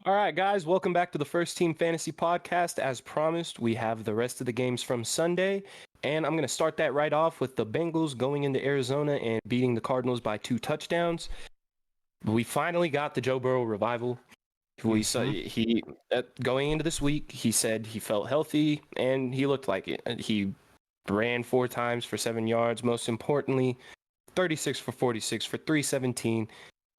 All right, guys, welcome back to the First Team Fantasy Podcast. As promised, we have the rest of the games from Sunday, and I'm going to start that right off with the Bengals going into Arizona and beating the Cardinals by 2 touchdowns. We finally got the Joe Burrow revival. We saw going into this week, he said he felt healthy and he looked like it. He ran 4 times for 7 yards. Most importantly, 36 for 46 for 317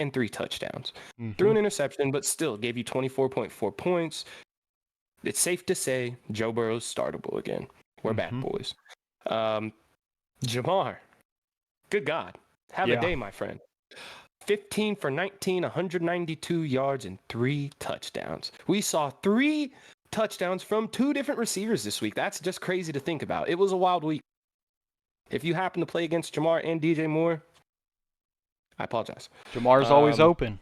and 3 touchdowns. Threw an interception, but still gave you 24.4 points. It's safe to say Joe Burrow's startable again. We're back, boys. Jamar, good God. Have a day, my friend. 15 for 19, 192 yards, and 3 touchdowns. We saw 3 touchdowns from 2 different receivers this week. That's just crazy to think about. It was a wild week. If you happen to play against Jamar and DJ Moore, I apologize. Jamar's always open.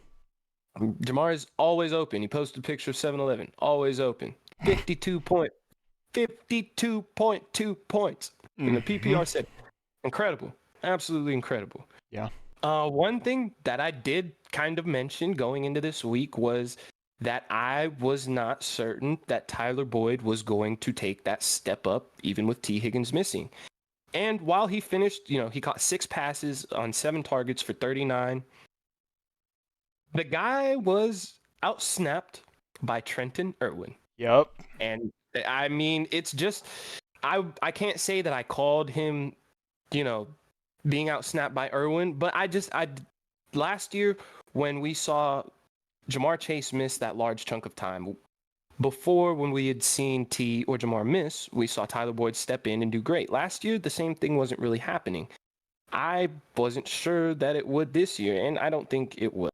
Jamar is always open. He posted a picture of 7-Eleven. Always open. 52.2 points in the PPR set. Incredible. Absolutely incredible. Yeah. One thing that I did kind of mention going into this week was that I was not certain that Tyler Boyd was going to take that step up, even with T. Higgins missing. And while he finished, he caught 6 passes on 7 targets for 39. The guy was outsnapped by Trenton Irwin. Yep. And I mean, it's just, I can't say that I called him, being outsnapped by Irwin, but last year when we saw Jamar Chase miss that large chunk of time, before when we had seen T or Jamar miss, we saw Tyler Boyd step in and do great. Last year, the same thing wasn't really happening. I wasn't sure that it would this year, and I don't think it would.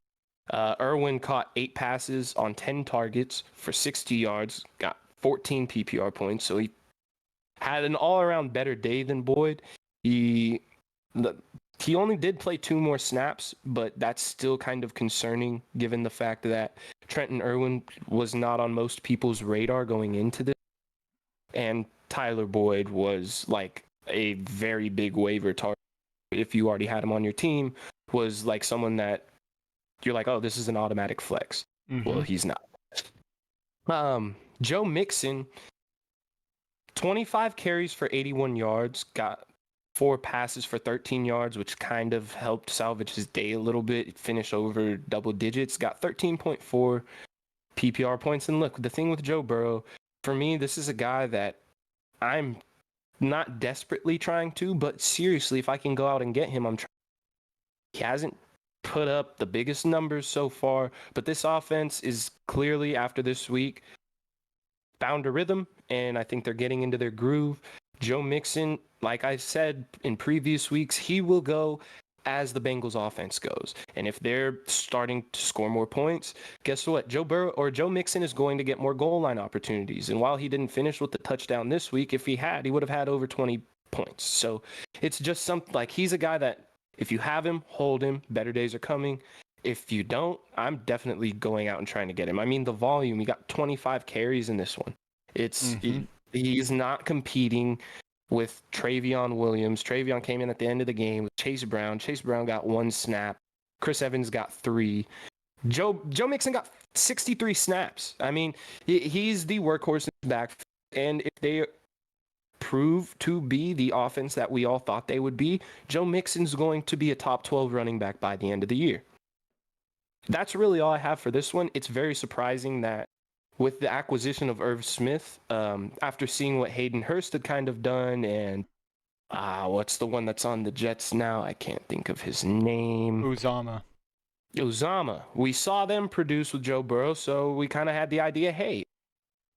Irwin caught 8 passes on 10 targets for 60 yards, got 14 PPR points, so he had an all-around better day than Boyd. He only did play 2 more snaps, but that's still kind of concerning given the fact that Trenton Irwin was not on most people's radar going into this. And Tyler Boyd was like a very big waiver target. If you already had him on your team, was like someone that you're like, oh, this is an automatic flex. Well, he's not. Joe Mixon, 25 carries for 81 yards, got 4 passes for 13 yards, which kind of helped salvage his day a little bit. Finish over double digits, got 13.4 PPR points. And look, the thing with Joe Burrow, for me, this is a guy that I'm not desperately trying to, but seriously, if I can go out and get him, I'm trying. He hasn't put up the biggest numbers so far, but this offense is clearly, after this week, found a rhythm, and I think they're getting into their groove. Joe Mixon, like I said in previous weeks, he will go as the Bengals offense goes. And if they're starting to score more points, guess what? Joe Burrow or Joe Mixon is going to get more goal line opportunities. And while he didn't finish with the touchdown this week, if he had, he would have had over 20 points. So it's just something like he's a guy that if you have him, hold him. Better days are coming. If you don't, I'm definitely going out and trying to get him. I mean, the volume, he got 25 carries in this one. He's not competing with Travion Williams. Travion came in at the end of the game with Chase Brown. Chase Brown got 1 snap. Chris Evans got 3. Joe Mixon got 63 snaps. I mean, he's the workhorse in the back. And if they prove to be the offense that we all thought they would be, Joe Mixon's going to be a top 12 running back by the end of the year. That's really all I have for this one. It's very surprising that with the acquisition of Irv Smith, after seeing what Hayden Hurst had kind of done, and what's the one that's on the Jets now? I can't think of his name. Uzama. We saw them produce with Joe Burrow, so we kind of had the idea, hey,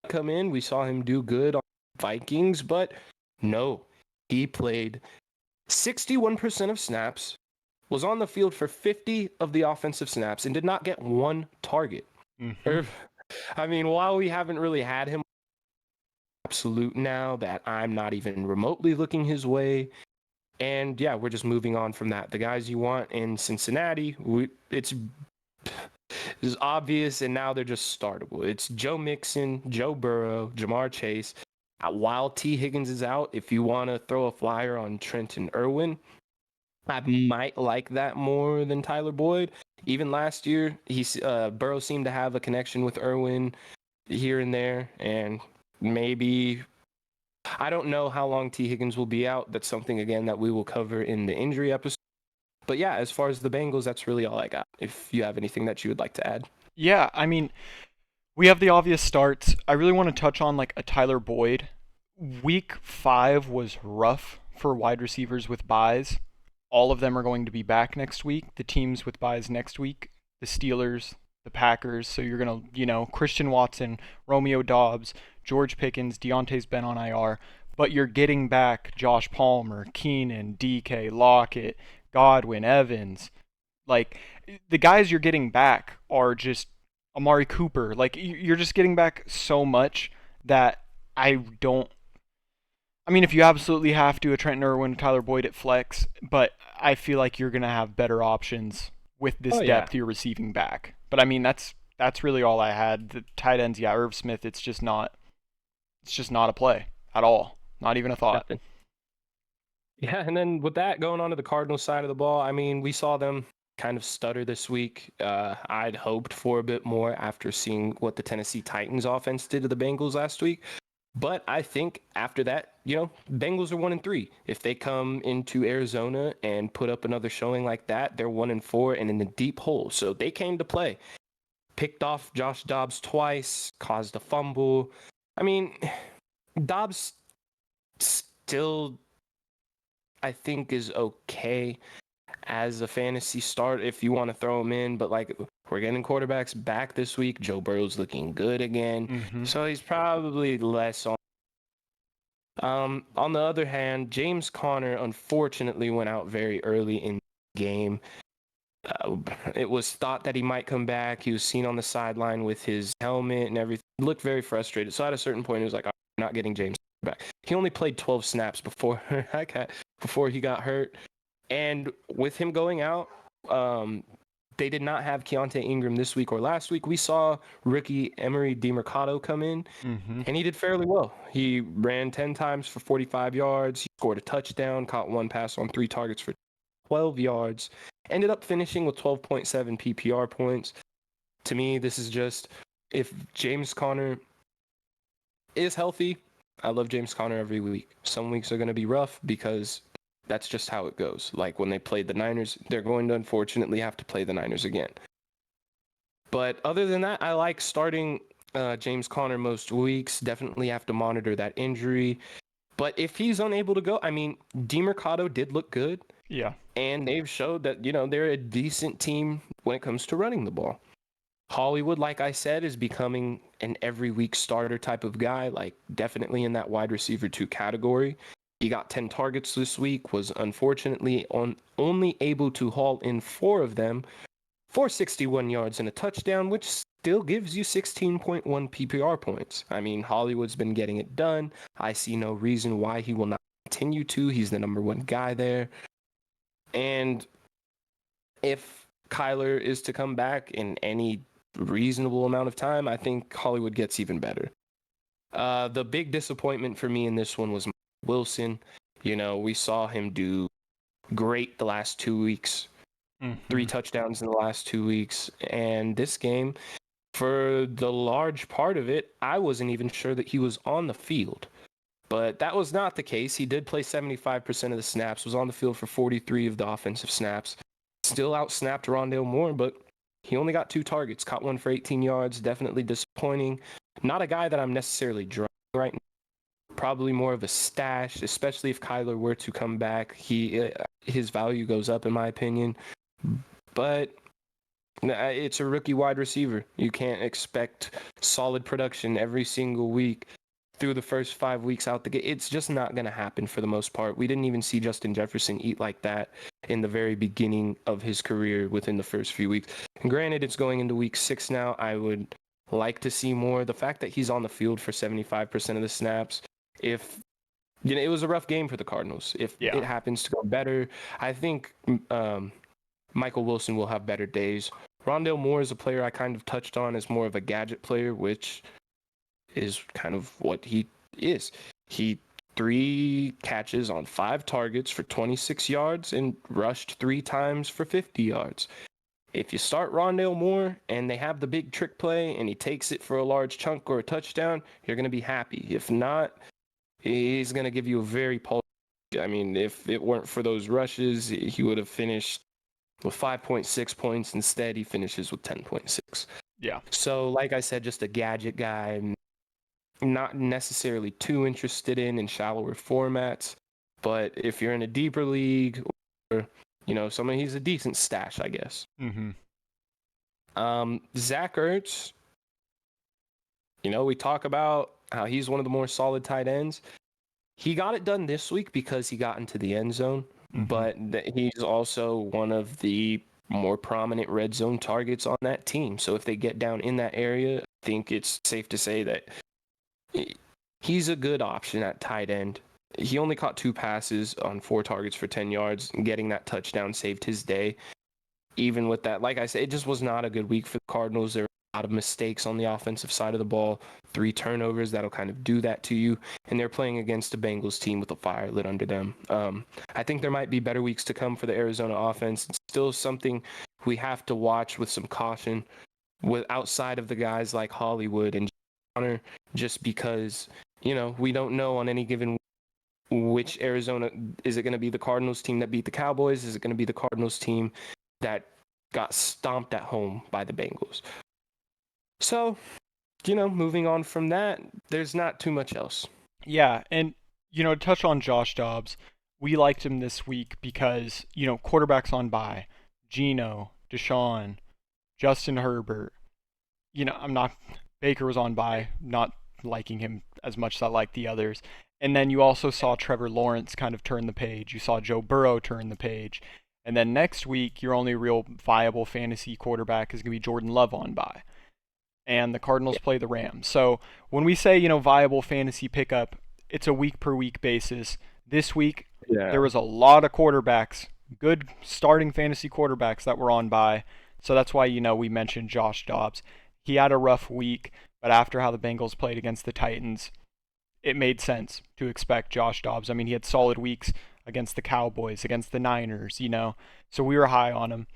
come in. We saw him do good on Vikings, but no. He played 61% of snaps, was on the field for 50 of the offensive snaps, and did not get 1 target. I mean, while we haven't really had him absolute now that I'm not even remotely looking his way, and yeah, we're just moving on from that. The guys you want in Cincinnati, it's obvious, and now they're just startable. It's Joe Mixon, Joe Burrow, Jamar Chase. While T. Higgins is out, if you want to throw a flyer on Trenton Irwin, I might like that more than Tyler Boyd. Even last year, Burrow seemed to have a connection with Irwin here and there, and maybe I don't know how long T. Higgins will be out. That's something again that we will cover in the injury episode. But yeah, as far as the Bengals, that's really all I got. If you have anything that you would like to add. Yeah, I mean, we have the obvious starts. I really want to touch on like a Tyler Boyd. Week 5 was rough for wide receivers with buys. All of them are going to be back next week. The teams with buys next week, the Steelers, the Packers. So you're going to, Christian Watson, Romeo Dobbs, George Pickens, Deontay's been on IR, but you're getting back Josh Palmer, Keenan, DK, Lockett, Godwin, Evans. Like, the guys you're getting back are just Amari Cooper. Like, you're just getting back so much that I don't. I mean, if you absolutely have to, a Trenton Irwin, Tyler Boyd at flex, but I feel like you're gonna have better options with this Oh yeah, depth you're receiving back. But I mean, that's really all I had. The tight ends, yeah, Irv Smith. It's just not a play at all. Not even a thought. nothing. Yeah, and then with that going on to the Cardinals side of the ball, I mean, we saw them kind of stutter this week. I'd hoped for a bit more after seeing what the Tennessee Titans offense did to the Bengals last week. But I think after that, Bengals are 1-3. If they come into Arizona and put up another showing like that, they're 1-4 and in the deep hole. So they came to play. Picked off Josh Dobbs twice, caused a fumble. I mean, Dobbs still, I think, is okay as a fantasy start if you want to throw him in. But like, we're getting quarterbacks back this week. Joe Burrow's looking good again. Mm-hmm. So he's probably less on. On the other hand, James Conner unfortunately went out very early in the game. It was thought that he might come back. He was seen on the sideline with his helmet and everything. He looked very frustrated. So at a certain point, he was like, I'm not getting James back. He only played 12 snaps before he got hurt. And with him going out, they did not have Keontae Ingram this week or last week. We saw rookie Emery DeMercado come in, and he did fairly well. He ran 10 times for 45 yards. He scored a touchdown, caught one pass on 3 targets for 12 yards. Ended up finishing with 12.7 PPR points. To me, this is just, if James Conner is healthy, I love James Conner every week. Some weeks are going to be rough because that's just how it goes. Like when they played the Niners, they're going to unfortunately have to play the Niners again. But other than that, I like starting James Conner most weeks. Definitely have to monitor that injury. But if he's unable to go, I mean, DeMercado did look good. Yeah. And they've showed that, they're a decent team when it comes to running the ball. Hollywood, like I said, is becoming an every week starter type of guy, like definitely in that wide receiver 2 category. He got 10 targets this week, was unfortunately only able to haul in 4 of them for 61 yards and a touchdown, which still gives you 16.1 PPR points. I mean, Hollywood's been getting it done. I see no reason why he will not continue to. He's the number 1 guy there. And if Kyler is to come back in any reasonable amount of time, I think Hollywood gets even better. The big disappointment for me in this one was Wilson. We saw him do great the last 2 weeks. 3 touchdowns in the last 2 weeks. And this game, for the large part of it, I wasn't even sure that he was on the field. But that was not the case. He did play 75% of the snaps, was on the field for 43 of the offensive snaps. Still outsnapped Rondale Moore, but he only got 2 targets, caught one for 18 yards. Definitely disappointing. Not a guy that I'm necessarily driving right now. Probably more of a stash, especially if Kyler were to come back. His value goes up, in my opinion. But it's a rookie wide receiver. You can't expect solid production every single week through the first 5 weeks out the gate. It's just not going to happen for the most part. We didn't even see Justin Jefferson eat like that in the very beginning of his career within the first few weeks. And granted, it's going into week 6 now. I would like to see more. The fact that he's on the field for 75% of the snaps, if it was a rough game for the Cardinals. If it happens to go better, I think Michael Wilson will have better days. Rondale Moore is a player I kind of touched on as more of a gadget player, which is kind of what he is. He 3 catches on 5 targets for 26 yards and rushed 3 times for 50 yards. If you start Rondale Moore and they have the big trick play and he takes it for a large chunk or a touchdown, you're going to be happy. If not, he's going to give you a very I mean, if it weren't for those rushes, he would have finished with 5.6 points. Instead, he finishes with 10.6. Yeah. So, like I said, just a gadget guy. I'm not necessarily too interested in shallower formats. But if you're in a deeper league or, someone, he's a decent stash, I guess. Mm-hmm. Zach Ertz, we talk about how he's one of the more solid tight ends. He got it done this week because he got into the end zone, but he's also one of the more prominent red zone targets on that team. So if they get down in that area, I think it's safe to say that he's a good option at tight end. He only caught 2 passes on 4 targets for 10 yards, and getting that touchdown saved his day. Even with that, like I said, it just was not a good week for the Cardinals. There were a lot of mistakes on the offensive side of the ball, 3 turnovers that'll kind of do that to you. And they're playing against a Bengals team with a fire lit under them. I think there might be better weeks to come for the Arizona offense. It's still something we have to watch with some caution, with outside of the guys like Hollywood and Connor, just because, we don't know on any given which Arizona, is it going to be the Cardinals team that beat the Cowboys? Is it going to be the Cardinals team that got stomped at home by the Bengals? So, moving on from that, there's not too much else. Yeah, and, to touch on Josh Dobbs, we liked him this week because, quarterbacks on bye. Geno, Deshaun, Justin Herbert. Baker was on bye, not liking him as much as I like the others. And then you also saw Trevor Lawrence kind of turn the page. You saw Joe Burrow turn the page. And then next week, your only real viable fantasy quarterback is going to be Jordan Love on bye. And the Cardinals play the Rams. So when we say, viable fantasy pickup, it's a week-per-week basis. This week, there was a lot of quarterbacks, good starting fantasy quarterbacks that were on bye. So that's why, we mentioned Josh Dobbs. He had a rough week, but after how the Bengals played against the Titans, it made sense to expect Josh Dobbs. I mean, he had solid weeks against the Cowboys, against the Niners, so we were high on him.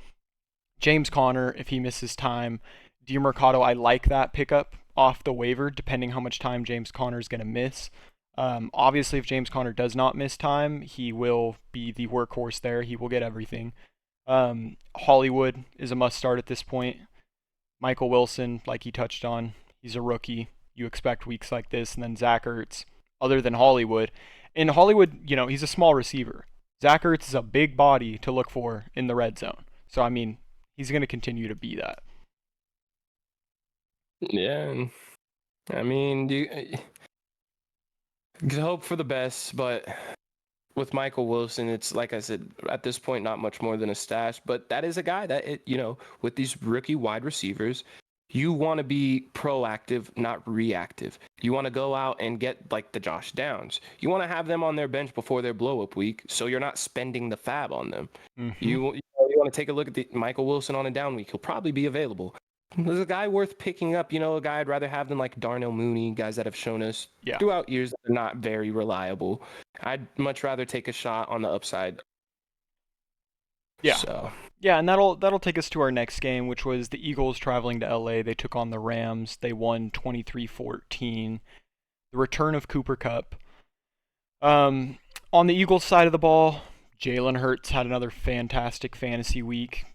James Conner, if he misses time. DeMarcado, I like that pickup off the waiver, depending how much time James Conner is going to miss. Obviously, if James Conner does not miss time, he will be the workhorse there. He will get everything. Hollywood is a must start at this point. Michael Wilson, like he touched on, he's a rookie. You expect weeks like this. And then Zach Ertz, other than Hollywood. In Hollywood, he's a small receiver. Zach Ertz is a big body to look for in the red zone. So, I mean, he's going to continue to be that. Yeah. I mean, you hope for the best, but with Michael Wilson, it's like I said, at this point, not much more than a stash. But that is a guy that, with these rookie wide receivers, you want to be proactive, not reactive. You want to go out and get like the Josh Downs. You want to have them on their bench before their blow-up week, so you're not spending the fab on them. Mm-hmm. You want to take a look at the Michael Wilson on a down week. He'll probably be available. There's a guy worth picking up, a guy I'd rather have than like Darnell Mooney, guys that have shown us throughout years that are not very reliable. I'd much rather take a shot on the upside. Yeah. So. Yeah, and that'll take us to our next game, which was the Eagles traveling to LA. They took on the Rams. They won 23-14. The return of Cooper Kupp. On the Eagles side of the ball, Jalen Hurts had another fantastic fantasy week.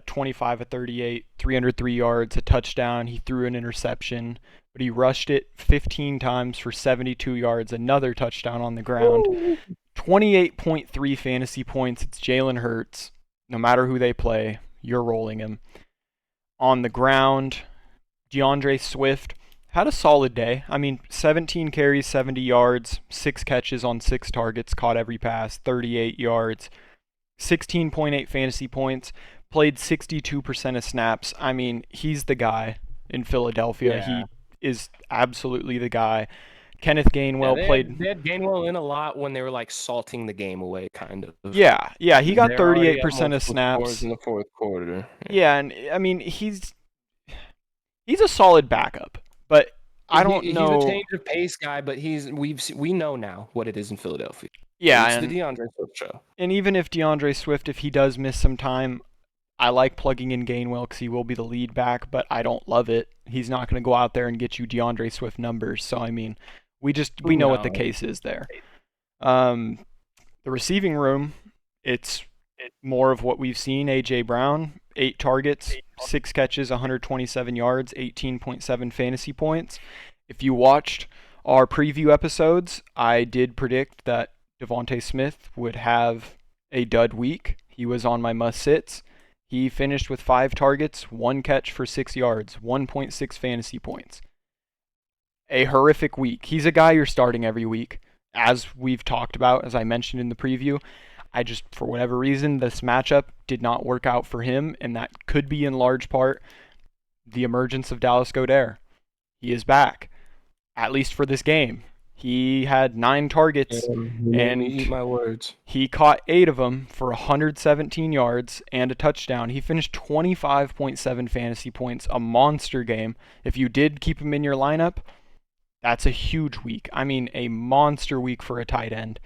25 of 38, 303 yards, a touchdown. He threw an interception, but he rushed it 15 times for 72 yards, another touchdown on the ground. 28.3 fantasy points. It's Jalen Hurts. No matter who they play, you're rolling him. On the ground, DeAndre Swift had a solid day. I mean, 17 carries, 70 yards, 6 catches on 6 targets, caught every pass, 38 yards, 16.8 fantasy points, played 62% of snaps. I mean, he's the guy in Philadelphia. Yeah. He is absolutely the guy. Kenneth Gainwell played. They had Gainwell in a lot when they were like salting the game away, kind of. Yeah, he got 38% of snaps in the fourth quarter. Yeah, and I mean he's a solid backup, but I don't know. He's a change of pace guy, but we know now what it is in Philadelphia. Yeah, it's the DeAndre Swift show. And even if DeAndre Swift, if he does miss some time, I like plugging in Gainwell because he will be the lead back, but I don't love it. He's not going to go out there and get you DeAndre Swift numbers. So, I mean, we know what the No. case is there. Um, the receiving room, it's more of what we've seen. A.J. Brown, 8 targets, 6 catches, 127 yards, 18.7 fantasy points. If you watched our preview episodes, I did predict that Devontae Smith would have a dud week. He was on my must-sits. He finished with 5 targets, 1 catch for 6 yards, 1.6 fantasy points. A horrific week. He's a guy you're starting every week, as we've talked about, as I mentioned in the preview. I just, for whatever reason, this matchup did not work out for him, and that could be in large part the emergence of Dallas Goedert. He is back, at least for this game. He had 9 targets, You made me eat and my words. he caught 8 of them for 117 yards and a touchdown. He finished 25.7 fantasy points, a monster game. If you did keep him in your lineup, that's a huge week. I mean, a monster week for a tight end.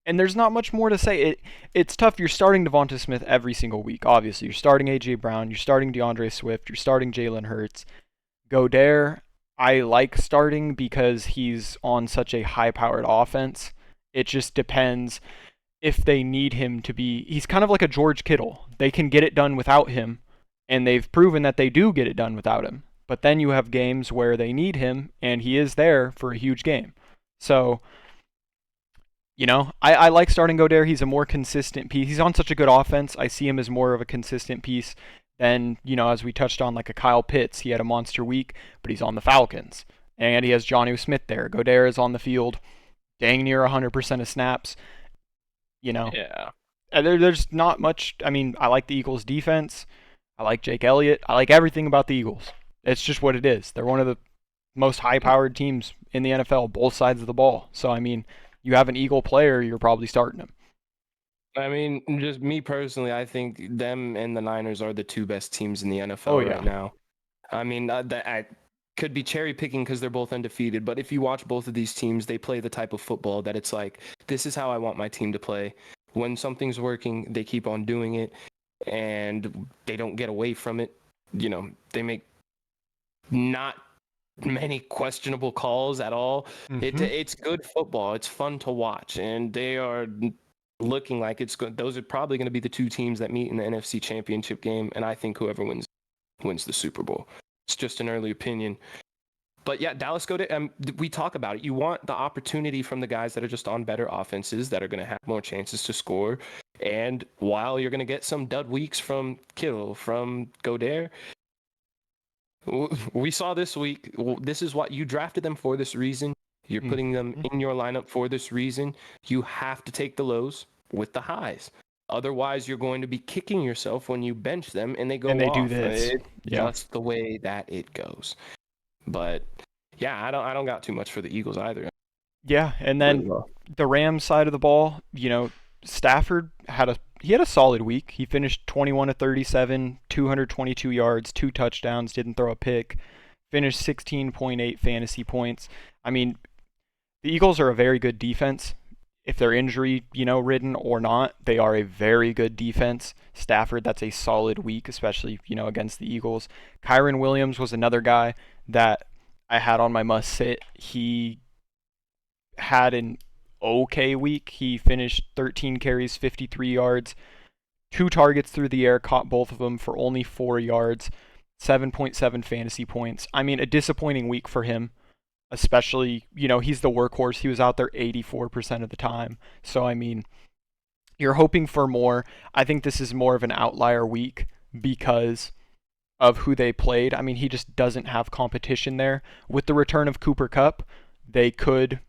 And there's not much more to say. It's tough. You're starting Devonta Smith every single week, obviously. You're starting A.J. Brown. You're starting DeAndre Swift. You're starting Jalen Hurts. Goedert, I like starting because he's on such a high-powered offense. It just depends if they need him to be. He's kind of like a George Kittle. They can get it done without him, and they've proven that they do get it done without him. But then you have games where they need him, and he is there for a huge game. So, I like starting Goedert. He's a more consistent piece. He's on such a good offense. I see him as more of a consistent piece than, as we touched on, like a Kyle Pitts. He had a monster week, but he's on the Falcons. And he has Jonnu Smith there. Goedert is on the field dang near 100% of snaps. Yeah. There's not much. I mean, I like the Eagles' defense. I like Jake Elliott. I like everything about the Eagles. It's just what it is. They're one of the most high-powered teams in the NFL, both sides of the ball. So, I mean, you have an Eagle player, you're probably starting him. I mean, just me personally, I think them and the Niners are the 2 best teams in the NFL Oh, yeah. right now. I mean, I could be cherry picking because they're both undefeated, but if you watch both of these teams, they play the type of football that it's like, this is how I want my team to play. When something's working, they keep on doing it, and they don't get away from it. They make not many questionable calls at all. It's good football. It's fun to watch, and they are looking like it's good. Those are probably going to be the 2 teams that meet in the NFC Championship game, and I think whoever wins the Super Bowl. It's just an early opinion. But yeah, Dallas Goedert, we talk about it. You want the opportunity from the guys that are just on better offenses that are going to have more chances to score. And while you're going to get some dud weeks from Kittle, from Goedert, we saw this week, this is what you drafted them for this reason. You're putting them in your lineup for this reason. You have to take the lows with the highs. Otherwise, you're going to be kicking yourself when you bench them and they go off. And they do this. It's just the way that it goes. But yeah, I don't got too much for the Eagles either. Yeah, and then the Rams side of the ball, Stafford had a solid week. He finished 21 of 37, 222 yards, 2 touchdowns, didn't throw a pick, finished 16.8 fantasy points. I mean, the Eagles are a very good defense. If they're injury, ridden or not, they are a very good defense. Stafford, that's a solid week, especially, against the Eagles. Kyron Williams was another guy that I had on my must sit. He had an okay week. He finished 13 carries, 53 yards, 2 targets through the air, caught both of them for only 4 yards, 7.7 fantasy points. I mean, a disappointing week for him, especially, he's the workhorse. He was out there 84% of the time. So, I mean, you're hoping for more. I think this is more of an outlier week because of who they played. I mean, he just doesn't have competition there. With the return of Cooper Kupp, they could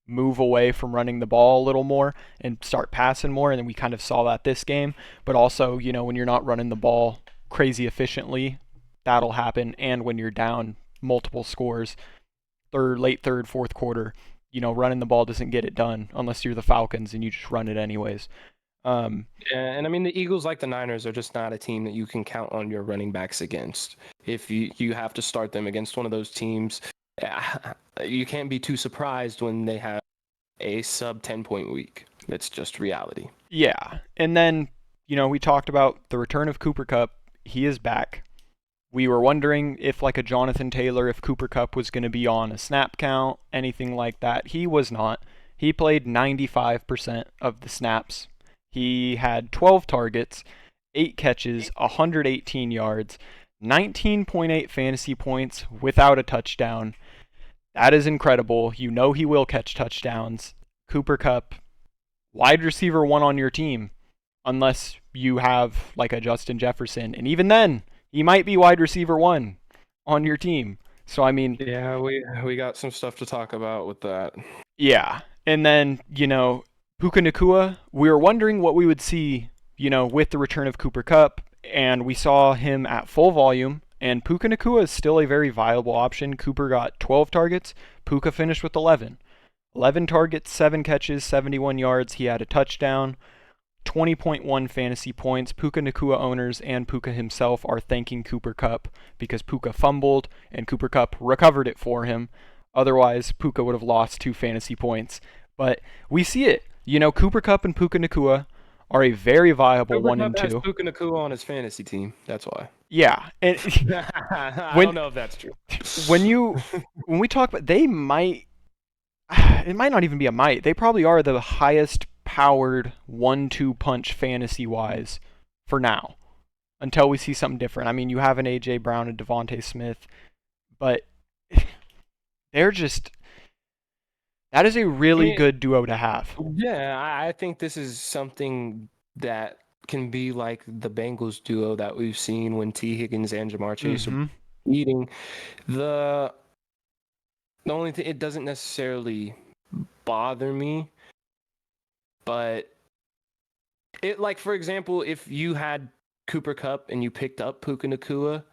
move away from running the ball a little more and start passing more, and then we kind of saw that this game. But also, when you're not running the ball crazy efficiently, that'll happen. And when you're down multiple scores, late third, fourth quarter, running the ball doesn't get it done unless you're the Falcons and you just run it anyways. And I mean, the Eagles, like the Niners, are just not a team that you can count on your running backs against. If you have to start them against one of those teams, you can't be too surprised when they have a sub 10-point week. That's just reality. Yeah. And then we talked about the return of Cooper Kupp. He is back. We were wondering if, like a Jonathan Taylor, if Cooper Kupp was going to be on a snap count, anything like that. He was not. He played 95% of the snaps. He had 12 targets, 8 catches, 118 yards, 19.8 fantasy points without a touchdown. That is incredible. You know he will catch touchdowns. Cooper Kupp, wide receiver 1 on your team, unless you have like a Justin Jefferson. And even then, he might be wide receiver 1 on your team. So, I mean... Yeah, we got some stuff to talk about with that. Yeah. And then, Puka Nacua, we were wondering what we would see, with the return of Cooper Kupp, and we saw him at full volume, and Puka Nacua is still a very viable option. Cooper got 12 targets, Puka finished with 11. 11 targets, 7 catches, 71 yards, he had a touchdown, 20.1 fantasy points. Puka Nacua owners and Puka himself are thanking Cooper Kupp because Puka fumbled, and Cooper Kupp recovered it for him. Otherwise, Puka would have lost 2 fantasy points. But we see it. Cooper Kupp and Puka Nacua are a very viable Cooper 1 Kupp and 2. has Puka Nacua on his fantasy team. That's why. Yeah. And I don't know if that's true. when we talk about, they might, it might not even be a might. They probably are the highest powered 1-2 punch fantasy wise for now, until we see something different. I mean, you have an AJ Brown and Devontae Smith, but they're just... That is a really good duo to have. Yeah, I think this is something that can be like the Bengals duo that we've seen when T. Higgins and Jamar Chase are eating. The only thing, it doesn't necessarily bother me, but it, like, for example, if you had Cooper Kupp and you picked up Puka Nacua,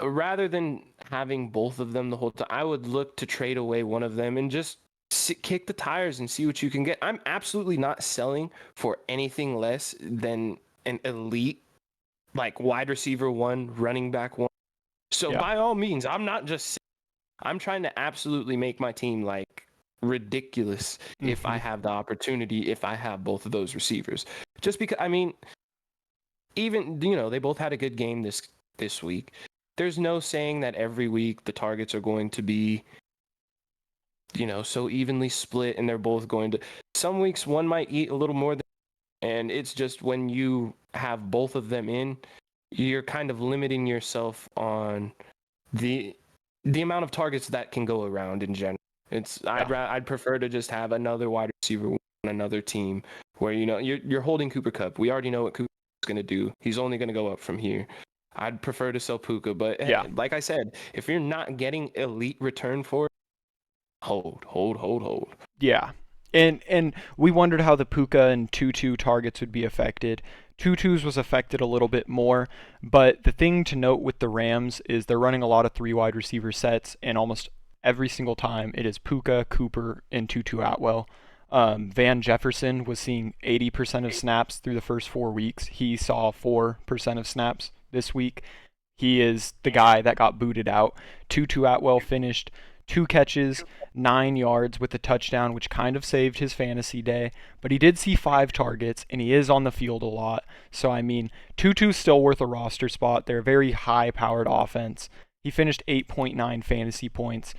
rather than having both of them the whole time, I would look to trade away one of them and just kick the tires and see what you can get. I'm absolutely not selling for anything less than an elite, like, wide receiver 1, running back 1. So by all means, I'm not just... I'm trying to absolutely make my team, like, ridiculous if I have the opportunity, if I have both of those receivers. Just because, I mean, even, they both had a good game this week. There's no saying that every week the targets are going to be, so evenly split, and they're both going to... Some weeks one might eat a little more and it's just when you have both of them in, you're kind of limiting yourself on the amount of targets that can go around in general. I'd prefer to just have another wide receiver on another team where, you're holding Cooper Kupp. We already know what Cooper's going to do. He's only going to go up from here. I'd prefer to sell Puka, but like I said, if you're not getting elite return for it, hold. Yeah. And we wondered how the Puka and Tutu targets would be affected. Tutu's was affected a little bit more, but the thing to note with the Rams is they're running a lot of 3 wide receiver sets, and almost every single time it is Puka, Cooper, and Tutu Atwell. Van Jefferson was seeing 80% of snaps through the first 4 weeks. He saw 4% of snaps this week. He is the guy that got booted out. Tutu Atwell finished 2 catches, 9 yards with a touchdown, which kind of saved his fantasy day. But he did see 5 targets, and he is on the field a lot. So, I mean, Tutu's still worth a roster spot. They're a very high-powered offense. He finished 8.9 fantasy points.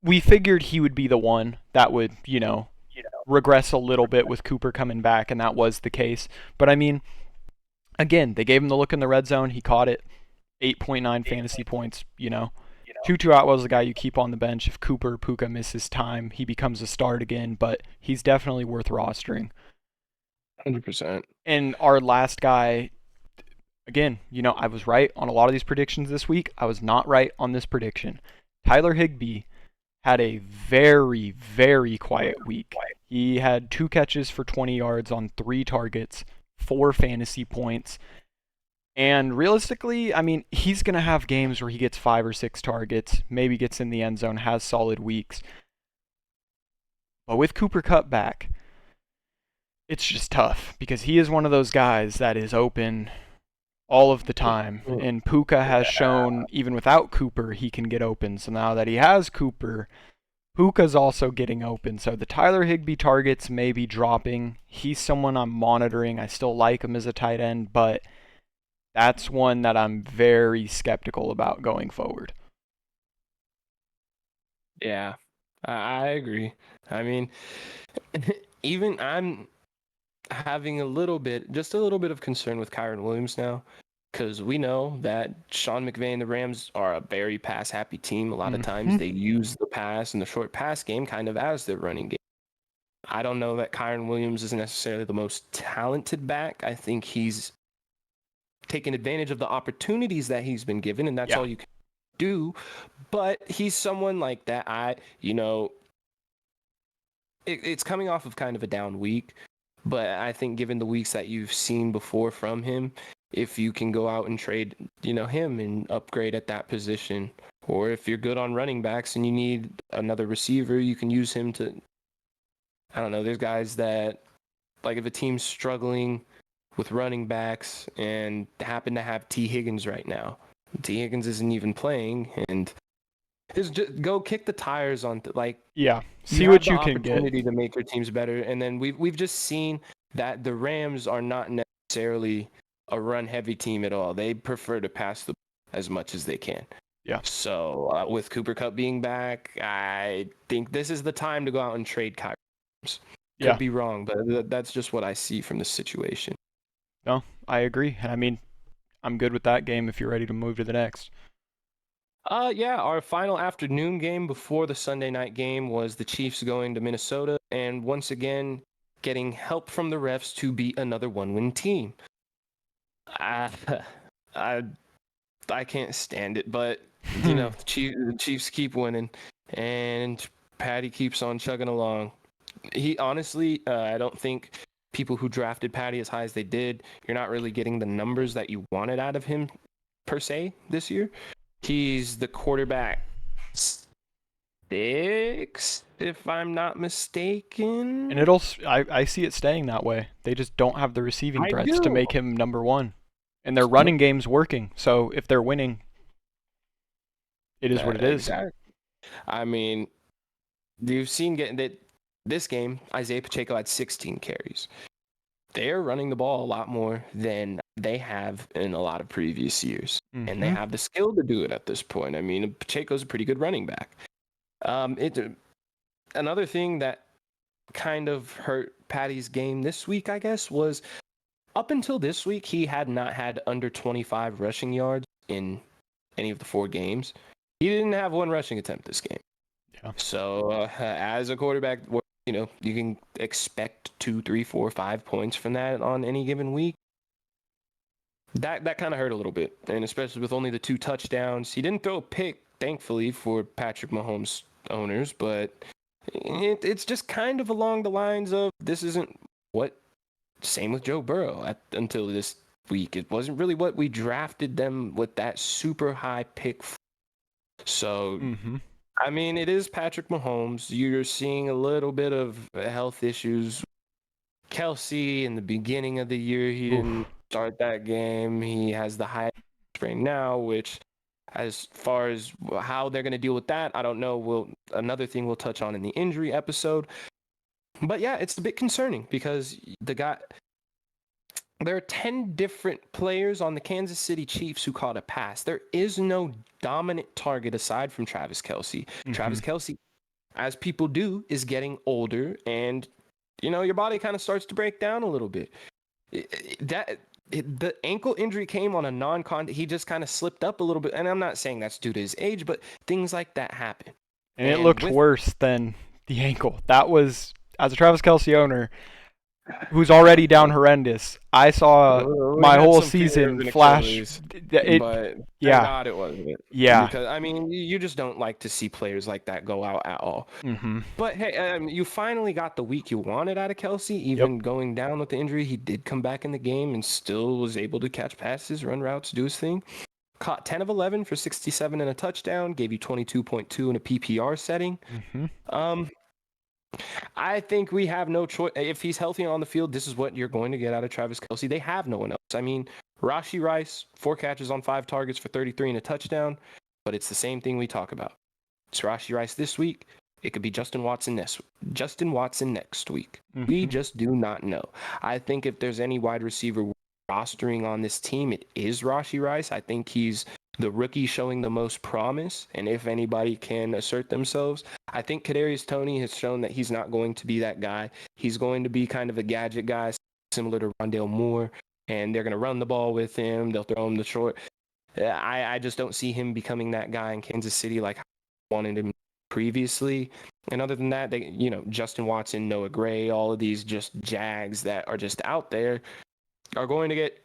We figured he would be the one that would, regress a little bit with Cooper coming back, and that was the case. But, I mean, again, they gave him the look in the red zone. He caught it. 8.9 fantasy points, Tutu Atwell's the guy you keep on the bench. If Puka misses time, he becomes a start again, but he's definitely worth rostering. 100%. And our last guy, again, I was right on a lot of these predictions this week. I was not right on this prediction. Tyler Higbee had a very, very quiet week. He had 2 catches for 20 yards on 3 targets, 4 fantasy points. And realistically, I mean, he's going to have games where he gets 5 or 6 targets, maybe gets in the end zone, has solid weeks. But with Cooper Kupp back, it's just tough because he is one of those guys that is open all of the time. And Puka has shown, even without Cooper, he can get open. So now that he has Cooper, Puka's also getting open, so the Tyler Higbee targets may be dropping. He's someone I'm monitoring. I still like him as a tight end, but that's one that I'm very skeptical about going forward. Yeah, I agree. I mean, even I'm having just a little bit of concern with Kyron Williams now, because we know that Sean McVay and the Rams are a very pass-happy team. A lot of times they use the pass and the short pass game kind of as their running game. I don't know that Kyron Williams is necessarily the most talented back. I think he's taken advantage of the opportunities that he's been given, and that's Yeah. all you can do. But he's someone like that. It's coming off of kind of a down week, but I think given the weeks that you've seen before from him, if you can go out and trade, him and upgrade at that position, or if you're good on running backs and you need another receiver, you can use him to, I don't know, there's guys that, like if a team's struggling with running backs and happen to have T. Higgins right now, T. Higgins isn't even playing, and just go kick the tires on Yeah, see you what have the you can get. opportunity to make your teams better. And then we've just seen that the Rams are not necessarily a run heavy team at all. They prefer to pass the ball as much as they can. Yeah. So with Cooper Kupp being back, I think this is the time to go out and trade Kyrie. Could be wrong, but that's just what I see from the situation. No, I agree. I mean, I'm good with that game if you're ready to move to the next. Yeah, our final afternoon game before the Sunday night game was the Chiefs going to Minnesota, and once again, getting help from the refs to beat another one-win team. I, I, I can't stand it, but the Chiefs keep winning, and Patty keeps on chugging along. He honestly, I don't think people who drafted Patty as high as they did, you're not really getting the numbers that you wanted out of him per se this year. He's the quarterback 6, if I'm not mistaken. And I see it staying that way. They just don't have the receiving threats to make him number one. And their running game's working. So if they're winning, it is what it is. Exactly. I mean, you've seen this game, Isaiah Pacheco had 16 carries. They're running the ball a lot more than they have in a lot of previous years. Mm-hmm. And they have the skill to do it at this point. I mean, Pacheco's a pretty good running back. Another thing that kind of hurt Patty's game this week, I guess, was up until this week, he had not had under 25 rushing yards in any of the 4 games. He didn't have 1 rushing attempt this game. Yeah. So as a quarterback, you can expect 2, 3, 4, 5 points from that on any given week. That kind of hurt a little bit, and especially with only the 2 touchdowns. He didn't throw a pick, thankfully, for Patrick Mahomes owners, but it's just kind of along the lines of this isn't what. Same with Joe Burrow until this week. It wasn't really what we drafted them with that super high pick. So. I mean, it is Patrick Mahomes. You're seeing a little bit of health issues. Kelsey, in the beginning of the year, he didn't start that game. He has the high sprain now, which, as far as how they're going to deal with that, I don't know. Another thing we'll touch on in the injury episode. But yeah, it's a bit concerning because there are 10 different players on the Kansas City Chiefs who caught a pass. There is no dominant target aside from Travis Kelce. Travis Kelce, as people do, is getting older, and your body kind of starts to break down a little bit. The ankle injury came on a non-contact. He just kind of slipped up a little bit, and I'm not saying that's due to his age, but things like that happen. And it looked worse than the ankle. That was, as a Travis Kelce owner, who's already down horrendous, I saw my whole season flash. But God, it wasn't. Yeah. Because, I mean, you just don't like to see players like that go out at all. But, hey, you finally got the week you wanted out of Kelce. Even going down with the injury, he did come back in the game and still was able to catch passes, run routes, do his thing. Caught 10 of 11 for 67 and a touchdown. Gave you 22.2 in a PPR setting. I think we have no choice. If he's healthy on the field, this is what you're going to get out of Travis Kelce. They have no one else. I mean, Rashee Rice, 4 catches on 5 targets for 33 and a touchdown, but it's the same thing we talk about. It's Rashee Rice this week. It could be Justin Watson next week. We Mm-hmm. just do not know. I think if there's any wide receiver rostering on this team, it is Rashee Rice. I think he's the rookie showing the most promise, and if anybody can assert themselves, I think Kadarius Toney has shown that he's not going to be that guy. He's going to be kind of a gadget guy, similar to Rondale Moore, and they're going to run the ball with him. They'll throw him the short. I just don't see him becoming that guy in Kansas City like I wanted him previously. And other than that, Justin Watson, Noah Gray, all of these just Jags that are just out there are going to get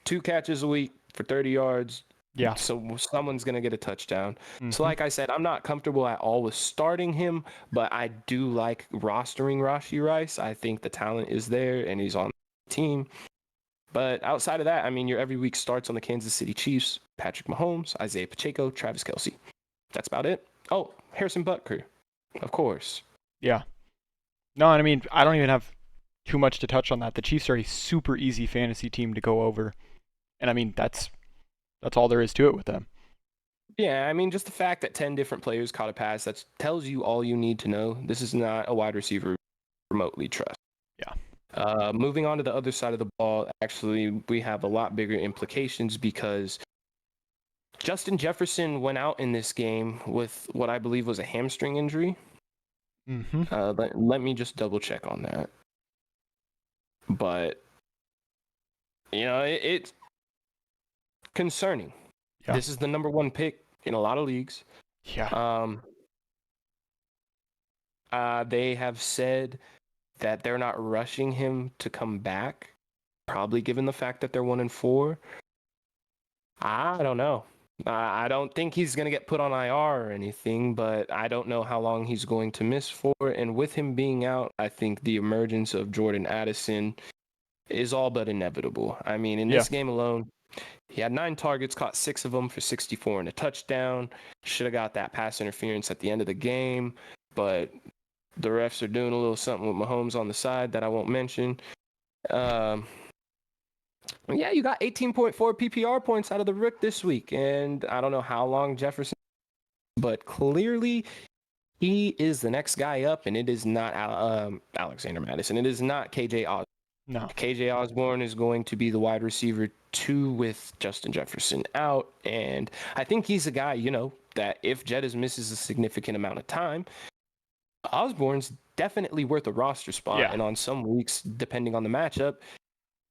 2 catches a week for 30 yards. Yeah. So someone's going to get a touchdown. Mm-hmm. So like I said, I'm not comfortable at all with starting him, but I do like rostering Rashee Rice. I think the talent is there and he's on the team. But outside of that, I mean, your every week starts on the Kansas City Chiefs, Patrick Mahomes, Isaiah Pacheco, Travis Kelce. That's about it. Oh, Harrison Butker, of course. Yeah. No, and I mean, I don't even have too much to touch on that. The Chiefs are a super easy fantasy team to go over. And I mean, that's all there is to it with them. Yeah, I mean, just the fact that 10 different players caught a pass, that tells you all you need to know. This is not a wide receiver remotely trust. Yeah. Moving on to the other side of the ball, actually, we have a lot bigger implications because Justin Jefferson went out in this game with what I believe was a hamstring injury. Mm-hmm. Let me just double check on that. But, it's concerning. Yeah. This is the number 1 pick in a lot of leagues. Yeah. They have said that they're not rushing him to come back, probably given the fact that they're 1-4. I don't know. I don't think he's going to get put on IR or anything, but I don't know how long he's going to miss for. And with him being out, I think the emergence of Jordan Addison is all but inevitable. I mean, in this game alone, he had 9 targets, caught 6 of them for 64 and a touchdown. Should have got that pass interference at the end of the game, but the refs are doing a little something with Mahomes on the side that I won't mention. Yeah, you got 18.4 PPR points out of the Rook this week, and I don't know how long Jefferson, but clearly he is the next guy up, and it is not Alexander Madison. It is not KJ Osborne. No. KJ Osborne is going to be the wide receiver 2 with Justin Jefferson out, and I think he's a guy, that if Jettas misses a significant amount of time, Osborne's definitely worth a roster spot, and on some weeks, depending on the matchup,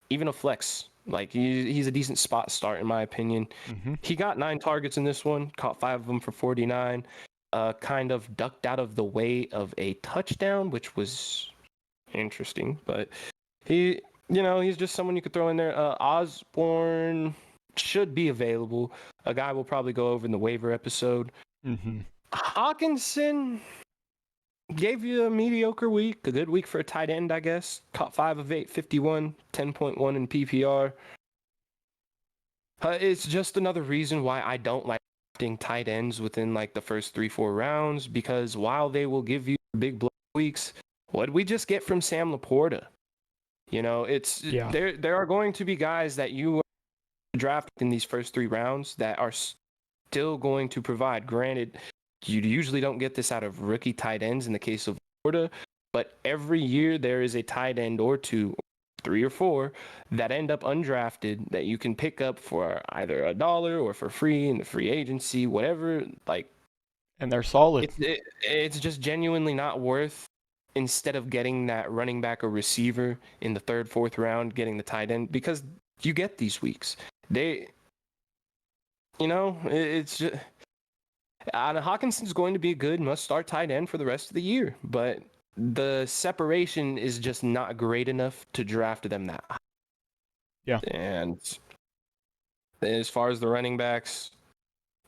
even a flex. Like, he's a decent spot start, in my opinion. Mm-hmm. He got 9 targets in this one, caught 5 of them for 49, kind of ducked out of the way of a touchdown, which was interesting. But he's just someone you could throw in there. Osborne should be available. A guy we'll probably go over in the waiver episode. Mm-hmm. Hawkinson gave you a mediocre week, a good week for a tight end, I guess. Caught 5 of 8, 51, 10.1 in PPR. It's just another reason why I don't like drafting tight ends within like the first 3-4 rounds, because while they will give you big blow weeks, what did we just get from Sam Laporta? There are going to be guys that you draft in these first 3 rounds that are still going to provide. Granted, you usually don't get this out of rookie tight ends in the case of Florida, but every year there is a tight end or 2, 3 or 4 that end up undrafted that you can pick up for either $1 or for free in the free agency, whatever. Like, and they're solid. It's just genuinely not worth, instead of getting that running back or receiver in the 3rd, 4th round, getting the tight end, because you get these weeks. It's just. Hawkinson's going to be a good must-start tight end for the rest of the year, but the separation is just not great enough to draft them that high. Yeah. And as far as the running backs,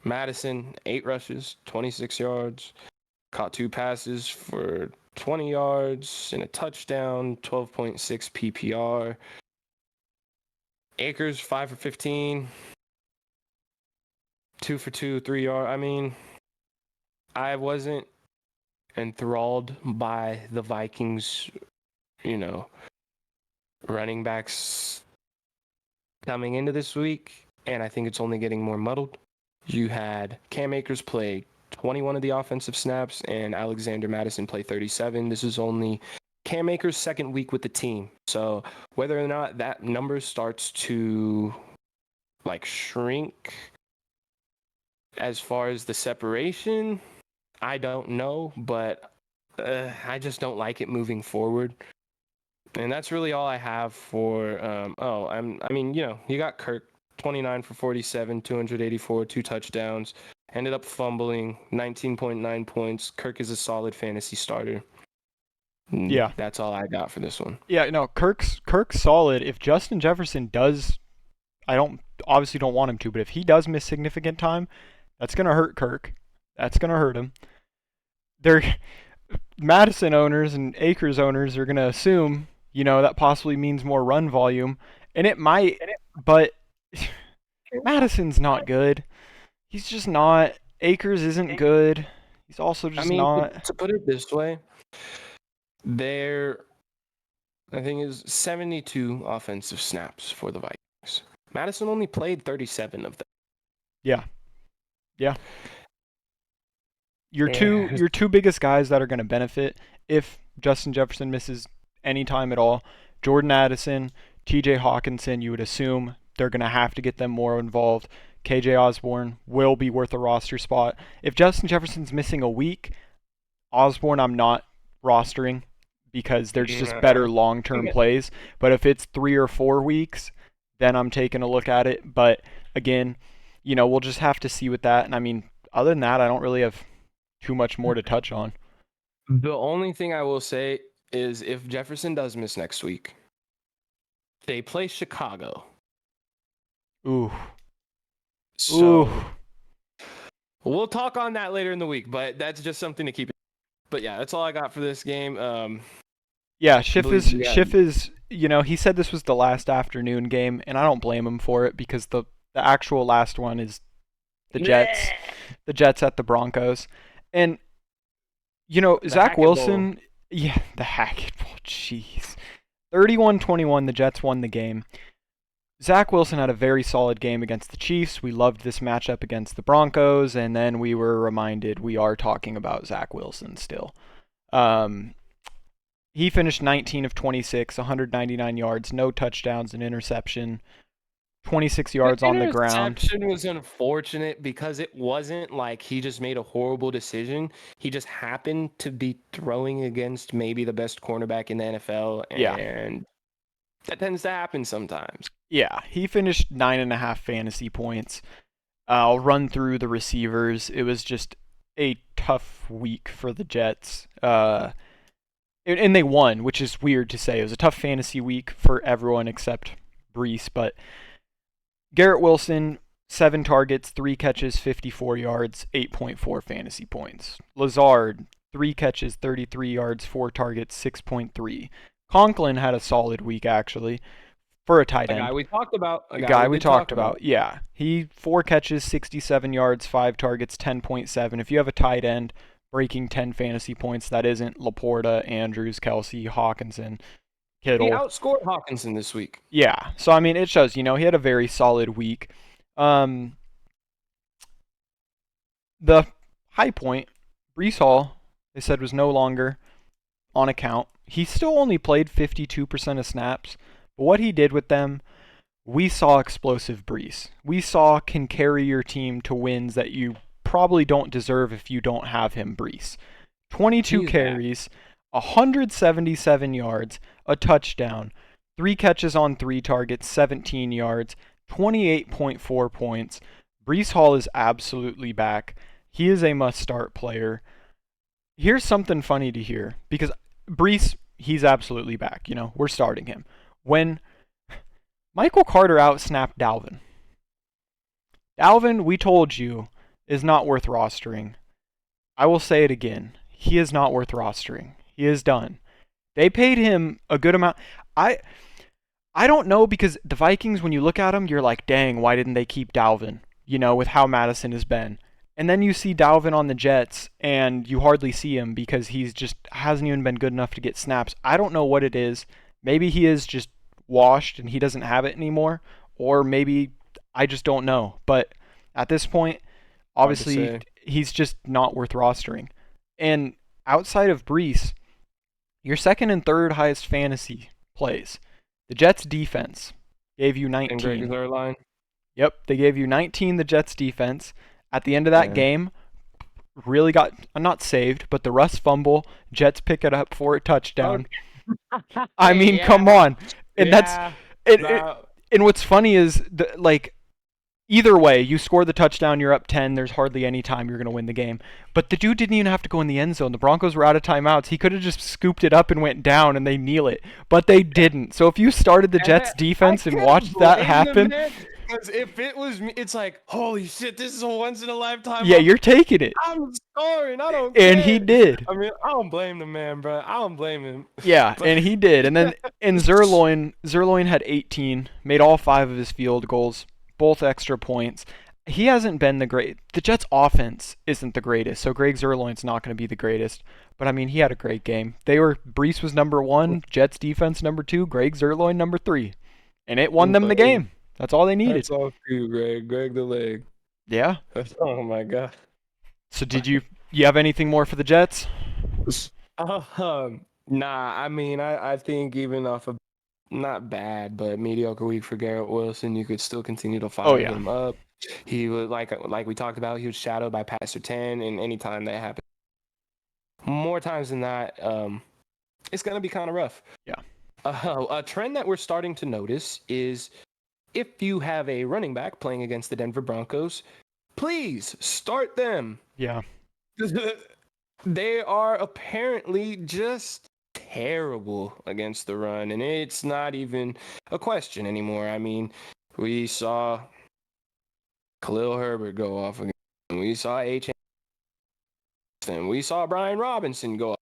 Madison, 8 rushes, 26 yards, caught 2 passes for 20 yards and a touchdown, 12.6 PPR. Akers, 5 for 15, 2 for 2, 3 yards. I mean, I wasn't enthralled by the Vikings, running backs coming into this week, and I think it's only getting more muddled. You had Cam Akers play 21 of the offensive snaps, and Alexander Madison played 37. This is only Cam Akers' second week with the team. So whether or not that number starts to like shrink as far as the separation, I don't know, but I just don't like it moving forward. And that's really all I have for. You got Kirk, 29 for 47, 284, 2 touchdowns. Ended up fumbling, 19.9 points. Kirk is a solid fantasy starter. Yeah. That's all I got for this one. Yeah, no, Kirk's solid. If Justin Jefferson does, I obviously don't want him to, but if he does miss significant time, that's going to hurt Kirk. That's going to hurt him. Madison owners and Akers owners are going to assume, that possibly means more run volume, and it might, but Madison's not good. He's just not. Akers isn't good. He's also just not. To put it this way, I think is 72 offensive snaps for the Vikings. Madison only played 37 of them. Yeah. Your two biggest guys that are going to benefit if Justin Jefferson misses any time at all, Jordan Addison, TJ Hawkinson, you would assume they're going to have to get them more involved. KJ Osborne will be worth a roster spot. If Justin Jefferson's missing a week, Osborne I'm not rostering because there's just better long-term plays. But if it's 3 or 4 weeks, then I'm taking a look at it. But again, we'll just have to see with that. And other than that, I don't really have too much more to touch on. The only thing I will say is if Jefferson does miss next week, they play Chicago. Ooh. So we'll talk on that later in the week, but that's just something to keep. But yeah, that's all I got for this game. Schiff is, he said this was the last afternoon game, and I don't blame him for it because the actual last one is the Jets. The Jets at the Broncos. And, Zach Wilson, the Hackett Bowl, jeez. 31-21, the Jets won the game. Zach Wilson had a very solid game against the Chiefs. We loved this matchup against the Broncos, and then we were reminded we are talking about Zach Wilson still. He finished 19 of 26, 199 yards, no touchdowns, an interception, 26 yards on the ground. The interception was unfortunate because it wasn't like he just made a horrible decision. He just happened to be throwing against maybe the best cornerback in the NFL, and that tends to happen sometimes. Yeah, he finished 9.5 fantasy points. I'll run through the receivers. It was just a tough week for the Jets. And they won, which is weird to say. It was a tough fantasy week for everyone except Brees. But Garrett Wilson, 7 targets, 3 catches, 54 yards, 8.4 fantasy points. Lazard, 3 catches, 33 yards, 4 targets, 6.3. Conklin had a solid week, actually, for a tight end. A guy we talked about. Yeah. He 4 catches, 67 yards, 5 targets, 10.7. If you have a tight end breaking 10 fantasy points, that isn't Laporta, Andrews, Kelsey, Hawkinson, Kittle. He outscored Hawkinson this week. Yeah. So, it shows, he had a very solid week. The high point, Brees Hall, they said was no longer on account. He still only played 52% of snaps, but what he did with them, we saw explosive Brees. We saw can carry your team to wins that you probably don't deserve if you don't have him, Brees. 22 carries, 177 yards, a touchdown, 3 catches on 3 targets, 17 yards, 28.4 points. Brees Hall is absolutely back. He is a must-start player. Here's something funny to hear, because Brees, he's absolutely back. We're starting him. When Michael Carter out-snapped Dalvin. Dalvin, we told you, is not worth rostering. I will say it again. He is not worth rostering. He is done. They paid him a good amount. I don't know, because the Vikings, when you look at them, you're like, dang, why didn't they keep Dalvin? With how Madison has been. And then you see Dalvin on the Jets, and you hardly see him because he's just hasn't even been good enough to get snaps. I don't know what it is. Maybe he is just washed and he doesn't have it anymore, or maybe I just don't know. But at this point, obviously, he's just not worth rostering. And outside of Brees, your second and third highest fantasy plays, the Jets defense gave you And Greg 19. Zuerlein. Yep, they gave you 19, the Jets defense. At the end of that Yeah. game, really got, not saved, but the Russ fumble, Jets pick it up for a touchdown. I mean, Yeah. come on. And Yeah. and what's funny is, either way, you score the touchdown, you're up 10, there's hardly any time you're going to win the game. But the dude didn't even have to go in the end zone. The Broncos were out of timeouts. He could have just scooped it up and went down and they kneel it. But they didn't. So if you started the Jets defense and watched that happen, because if it was me, it's like, holy shit, this is a once in a lifetime. yeah, you're taking it. I'm scoring. I don't care. And he did. I mean, I don't blame the man, bro. I don't blame him. Yeah, and he did. And then Zuerlein had 18, made all 5 of his field goals, both extra points. He hasn't been the great. The Jets' offense isn't the greatest, so Greg Zuerlein's not going to be the greatest. But I mean, he had a great game. Brees was number 1, Jets defense number 2, Greg Zuerlein number 3, and it won them the game. That's all they needed. That's all for you, Greg. Greg the leg. Yeah. Oh my god. So did you have anything more for the Jets? Nah. I mean, I think even off of not bad, but mediocre week for Garrett Wilson, you could still continue to fire him up. He was like we talked about, he was shadowed by Pastor 10, and anytime that happens, more times than not, it's gonna be kind of rough. Yeah. A trend that we're starting to notice is if you have a running back playing against the Denver Broncos, please start them. Yeah. They are apparently just terrible against the run, and it's not even a question anymore. I mean, we saw Khalil Herbert go off again. We saw H. And we saw Brian Robinson go off.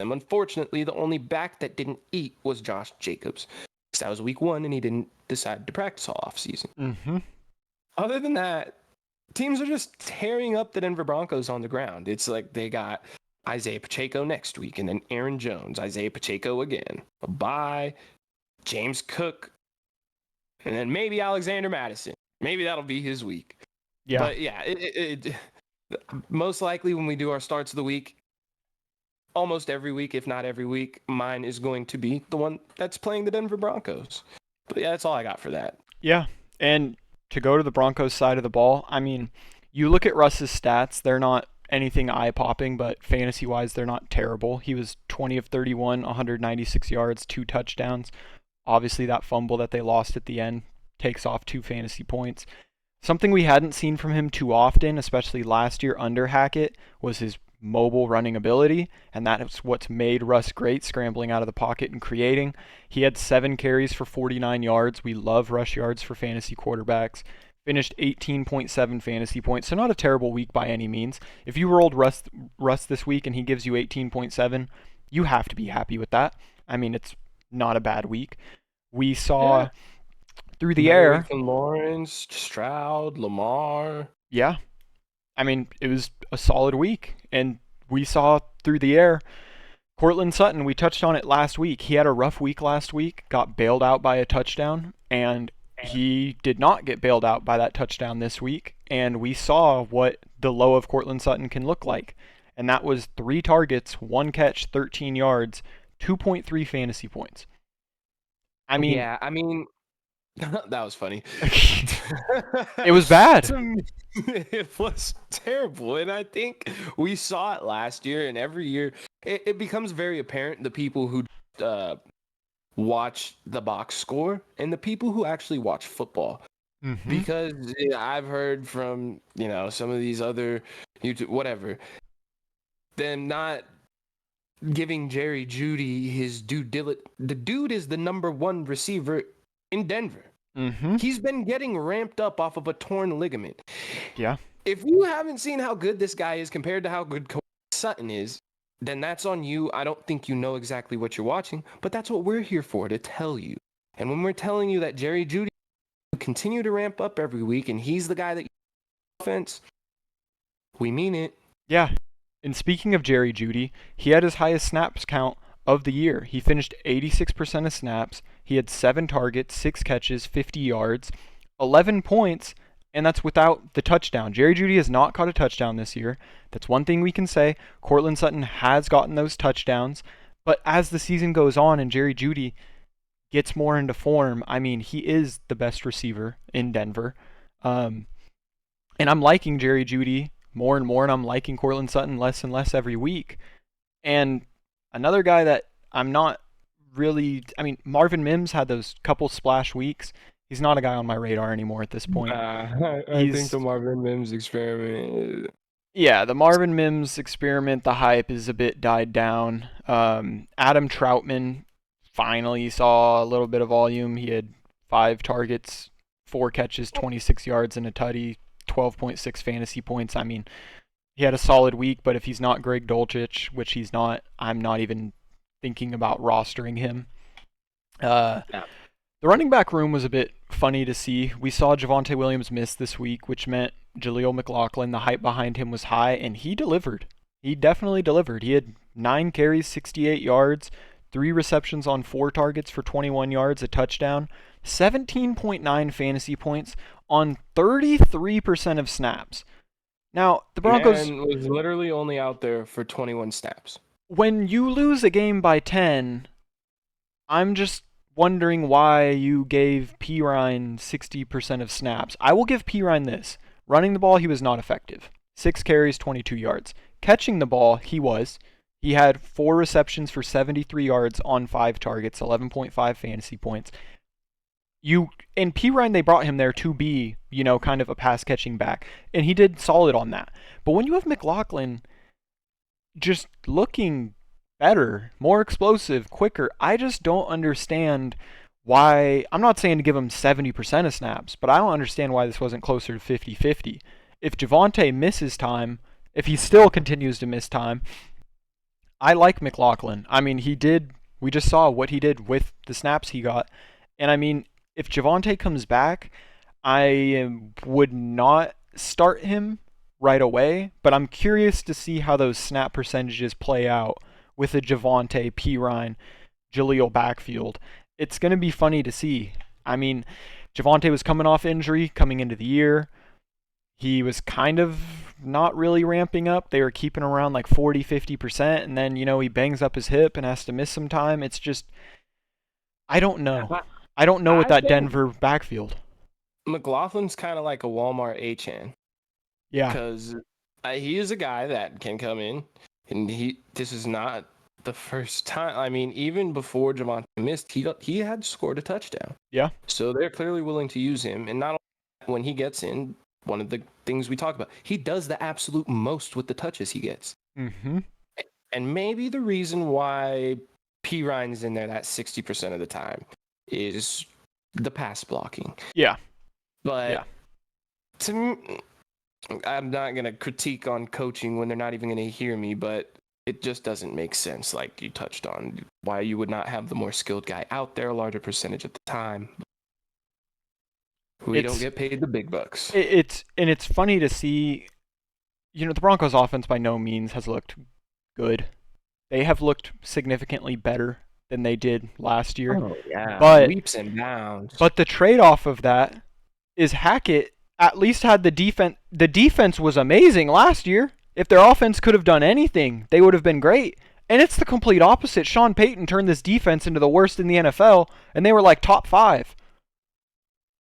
And unfortunately, the only back that didn't eat was Josh Jacobs. That was week 1, and he didn't decide to practice all offseason. Mm-hmm. Other than that, teams are just tearing up the Denver Broncos on the ground. It's like they got Isaiah Pacheco next week, and then Aaron Jones, Isaiah Pacheco again. Bye, James Cook, and then maybe Alexander Madison. Maybe that'll be his week. Yeah. But yeah, most likely when we do our starts of the week, almost every week, if not every week, mine is going to be the one that's playing the Denver Broncos. But yeah, that's all I got for that. Yeah, and to go to the Broncos side of the ball, I mean, you look at Russ's stats, they're not anything eye-popping, but fantasy-wise, they're not terrible. He was 20 of 31, 196 yards, 2 touchdowns. Obviously, that fumble that they lost at the end takes off 2 fantasy points. Something we hadn't seen from him too often, especially last year under Hackett, was his mobile running ability, and that's what's made Russ great, scrambling out of the pocket and creating. He had 7 carries for 49 yards. We love rush yards for fantasy quarterbacks. Finished 18.7 fantasy points, so not a terrible week by any means. If you rolled Russ this week and he gives you 18.7, you have to be happy with that. I mean, it's not a bad week. We saw through the air Lawrence, Stroud, Lamar. Yeah. I mean, it was a solid week, and we saw through the air Courtland Sutton. We touched on it last week. He had a rough week last week, got bailed out by a touchdown, and he did not get bailed out by that touchdown this week, and we saw what the low of Courtland Sutton can look like, and that was 3 targets, 1 catch, 13 yards, 2.3 fantasy points. I mean, that was funny. It was bad. It was terrible. And I think we saw it last year, and every year it becomes very apparent the people who watch the box score and the people who actually watch football. Mm-hmm. Because I've heard from, some of these other YouTube, whatever, them not giving Jerry Jeudy his due diligence. The dude is the number 1 receiver in Denver. Mm-hmm. He's been getting ramped up off of a torn ligament. Yeah. If you haven't seen how good this guy is compared to how good Sutton is, then that's on you. I don't think you know exactly what you're watching, but that's what we're here for, to tell you. And when we're telling you that Jerry Jeudy will continue to ramp up every week and he's the guy that offense, we mean it. Yeah. And speaking of Jerry Jeudy, he had his highest snaps count of the year. He finished 86% of snaps. He had 7 targets, 6 catches, 50 yards, 11 points, and that's without the touchdown. Jerry Jeudy has not caught a touchdown this year. That's one thing we can say. Courtland Sutton has gotten those touchdowns, but as the season goes on and Jerry Jeudy gets more into form, I mean, he is the best receiver in Denver. And I'm liking Jerry Jeudy more and more, and I'm liking Courtland Sutton less and less every week. And another guy that I'm not really, I mean, Marvin Mims had those couple splash weeks. He's not a guy on my radar anymore at this point. I think the Marvin Mims experiment. Yeah, the Marvin Mims experiment, the hype is a bit died down. Adam Troutman finally saw a little bit of volume. He had 5 targets, 4 catches, 26 yards, and a tutty, 12.6 fantasy points. I mean, he had a solid week, but if he's not Greg Dulcich, which he's not, I'm not even thinking about rostering him. Yeah. The running back room was a bit funny to see. We saw Javonte Williams miss this week, which meant Jaleel McLaughlin, the hype behind him was high, and he delivered. He definitely delivered. He had 9 carries, 68 yards, 3 receptions on 4 targets for 21 yards, a touchdown, 17.9 fantasy points on 33% of snaps. Now, the Broncos was literally only out there for 21 snaps. When you lose a game by 10, I'm just wondering why you gave Pirine 60% of snaps. I will give Pirine this. Running the ball, he was not effective. 6 carries, 22 yards. Catching the ball, he was. He had 4 receptions for 73 yards on 5 targets, 11.5 fantasy points. In Pirine, they brought him there to be, kind of a pass-catching back, and he did solid on that. But when you have McLaughlin just looking better, more explosive, quicker, I just don't understand why. I'm not saying to give him 70% of snaps, but I don't understand why this wasn't closer to 50-50. If Javonte misses time, if he still continues to miss time, I like McLaughlin. I mean, we just saw what he did with the snaps he got. And I mean, if Javonte comes back, I would not start him right away, but I'm curious to see how those snap percentages play out with a Javonte, Pirine, Jaleel backfield. It's going to be funny to see. I mean, Javonte was coming off injury coming into the year. He was kind of not really ramping up. They were keeping around like 40-50%, and then, he bangs up his hip and has to miss some time. It's just, I don't know. I don't know with that Denver backfield. McLaughlin's kind of like a Walmart A-Chan. Yeah. Because he is a guy that can come in, and this is not the first time. I mean, even before Javonte missed, he had scored a touchdown. Yeah. So they're clearly willing to use him. And not only that, when he gets in, one of the things we talk about, he does the absolute most with the touches he gets. Mm-hmm. And maybe the reason why Pirine's in there that 60% of the time is the pass blocking. Yeah. But to me, I'm not going to critique on coaching when they're not even going to hear me, but it just doesn't make sense, like you touched on, why you would not have the more skilled guy out there, a larger percentage at the time. We don't get paid the big bucks. It's funny to see, the Broncos offense by no means has looked good. They have looked significantly better than they did last year. Oh, yeah. But leaps and bounds. But the trade-off of that is Hackett at least had the defense. The defense was amazing last year. If their offense could have done anything, they would have been great. And it's the complete opposite. Sean Payton turned this defense into the worst in the NFL, and they were like top 5.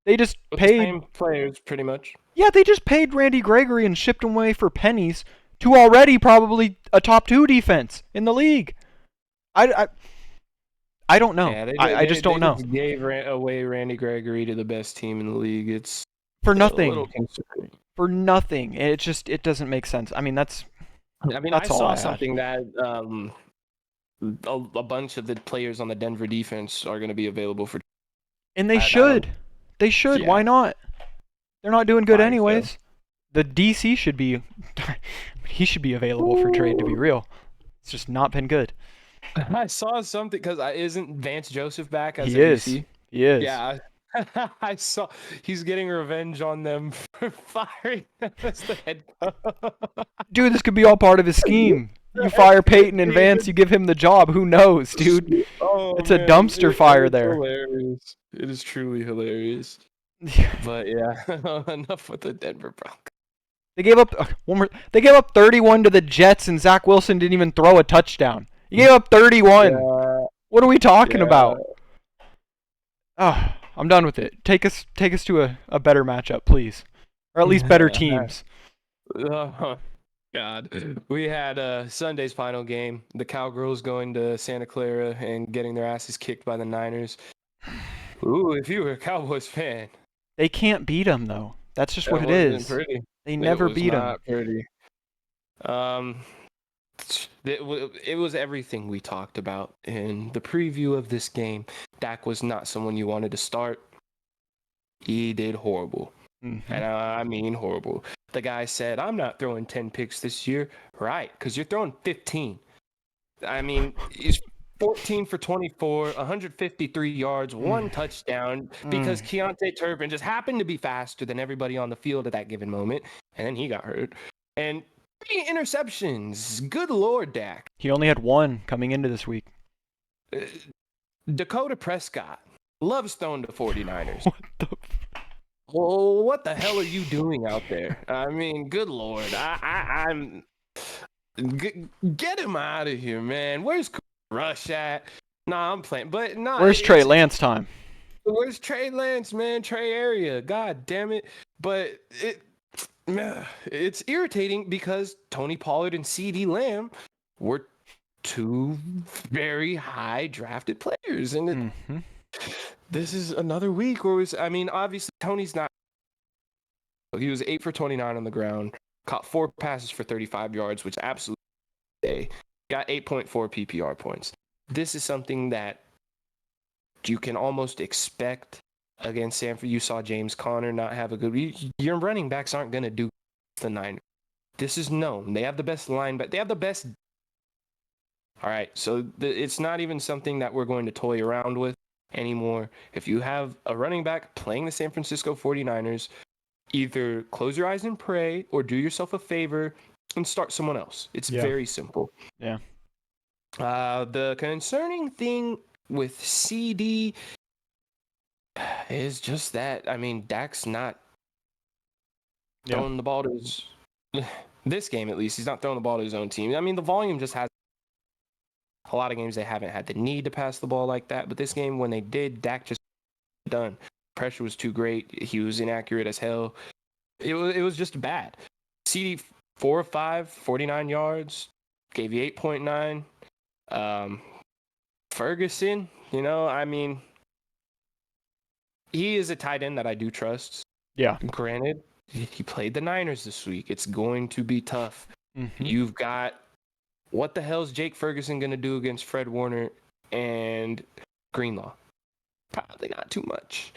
They just paid the same players, pretty much. Yeah, they just paid Randy Gregory and shipped him away for pennies to already probably a top 2 defense in the league. I don't know. Yeah, I just don't know. Just gave away Randy Gregory to the best team in the league. It's for nothing. For nothing. It doesn't make sense. I mean, I saw something that a bunch of the players on the Denver defense are going to be available for. And they should. They should. Yeah. Why not? They're not doing good anyways. So. The DC should be. He should be available for trade, to be real. It's just not been good. I saw something because isn't Vance Joseph back as a DC? He is. Yeah. I saw he's getting revenge on them for firing him as the head coach. Dude, this could be all part of his scheme. You fire Peyton and Vance, you give him the job. Who knows, dude? It's a dumpster fire there. Hilarious. It is truly hilarious. But yeah, enough with the Denver Broncos. They gave up They gave up 31 to the Jets, and Zach Wilson didn't even throw a touchdown. He gave up 31. Yeah, What are we talking yeah. about? Oh, I'm done with it. Take us to a better matchup, please, or at least better teams. Oh, God. We had Sunday's final game. The Cowgirls going to Santa Clara and getting their asses kicked by the Niners. Ooh, if you were a Cowboys fan. They can't beat them, though. That's just what That it wasn't is. pretty. They It never was beat them. not pretty. It was everything we talked about in the preview of this game. Dak was not someone you wanted to start. He did horrible. Mm-hmm. And I mean horrible. The guy said, I'm not throwing 10 picks this year. Right, because you're throwing 15. I mean, he's 14 for 24, 153 yards, one touchdown, because Keontae Turpin just happened to be faster than everybody on the field at that given moment, and then he got hurt. And 3 interceptions. Good Lord, Dak. He only had 1 coming into this week. Dakota Prescott loves throwing to 49ers. What the... Well, what the hell are you doing out there? I mean, good Lord. I'm... Get him out of here, man. Where's Rush at? Nah, I'm playing. But nah. Where's Trey Lance time? Where's Trey Lance, man? Trey area. God damn it. But it's irritating because Tony Pollard and CeeDee Lamb were 2 very high drafted players. And this is another week where obviously Tony's not. He was 8 for 29 on the ground, caught 4 passes for 35 yards, which absolutely got 8.4 PPR points. This is something that you can almost expect against Sanford. You saw James Conner not have a good. Your running backs aren't going to do the Niners. This is known. They have the best line, but they have the best. All right, so it's not even something that we're going to toy around with anymore. If you have a running back playing the San Francisco 49ers, either close your eyes and pray or do yourself a favor and start someone else. It's very simple. Yeah. The concerning thing with CD is just that, Dak's not throwing the ball to his... This game, at least, he's not throwing the ball to his own team. The volume just has... A lot of games they haven't had the need to pass the ball like that, but this game, when they did, Dak just done. Pressure was too great. He was inaccurate as hell. It was just bad. CD 4 of 5, 49 yards, gave you 8.9. Ferguson, he is a tight end that I do trust. Yeah. Granted, he played the Niners this week. It's going to be tough. You've got, what the hell is Jake Ferguson going to do against Fred Warner and Greenlaw? Probably not too much.